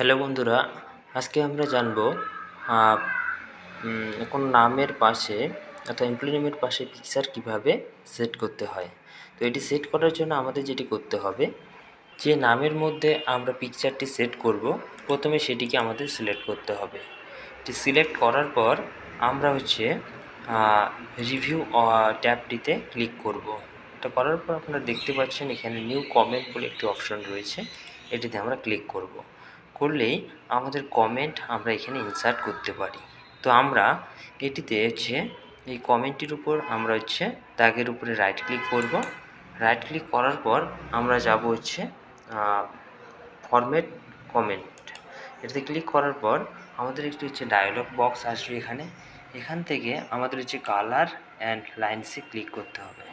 Hello বন্ধুরা, আজকে আমরা জানবো আহ, কোনো নামের পাশে অর্থাৎ এমপ্লয়ি নেমের পাশে পিকচার কীভাবে সেট করতে হয়। তো এটি সেট করার জন্য আমাদের যেটি করতে হবে, যে নামের মধ্যে আমরা পিকচারটি সেট করব, প্রথমে সেটিকে আমাদের সিলেক্ট করতে হবে। এটি সিলেক্ট করার পর আমরা রিভিউ ট্যাবটিতে ক্লিক করব। এটা করার পর আপনারা দেখতে পাচ্ছেন এখানে নিউ কমেন্ট বলে একটি অপশন রয়েছে, এটিতে আমরা ক্লিক করব। করলেই আমাদের কমেন্ট আমরা এখানে ইনসার্ট করতে পারি। তো আমরা এটিতে এই কমেন্টটির উপর আমরা দাগের উপরে রাইট ক্লিক করব। রাইট ক্লিক করার পর আমরা যাব ফরম্যাট কমেন্ট। এটাতে ক্লিক করার পর আমাদের একটি ডায়লগ বক্স আসবে। এখান থেকে আমাদের কালার অ্যান্ড লাইন্সে ক্লিক করতে হবে।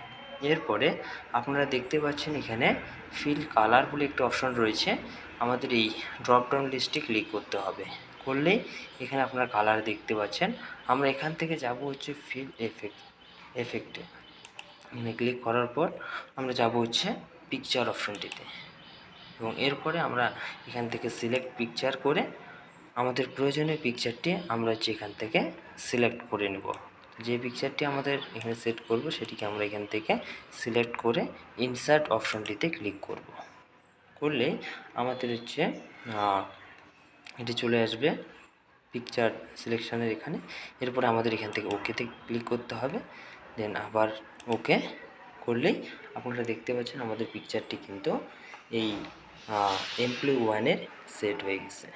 এরপরে আপনারা দেখতে পাচ্ছেন এখানে ফিল কালার বলে একটি অপশন রয়েছে, আমাদের এই ড্রপডাউন লিস্টে ক্লিক করতে হবে। করলেই এখানে আপনারা কালার দেখতে পাচ্ছেন। আমরা এখান থেকে যাব ফিল এফেক্টে। এখানে ক্লিক করার পর আমরা যাব পিকচার অপশনটিতে, এবং এরপরে আমরা এখান থেকে সিলেক্ট পিকচার করে আমাদের প্রয়োজনীয় পিকচারটি আমরা এখান থেকে সিলেক্ট করে নেব। যে পিকচারটি আমাদের এখানে সেট করব সেটিকে আমরা এখান থেকে সিলেক্ট করে ইনসার্ট অপশনটিতে ক্লিক করব। করলে আমাদের এটি চলে আসবে পিকচার সিলেকশানের এখানে। এরপরে আমাদের এখান থেকে ওকেতে ক্লিক করতে হবে, দেন আবার ওকে করলেই আপনারা দেখতে পাচ্ছেন আমাদের পিকচারটি কিন্তু এই এমপ্লয়ি ওয়ানের সেট হয়ে গেছে।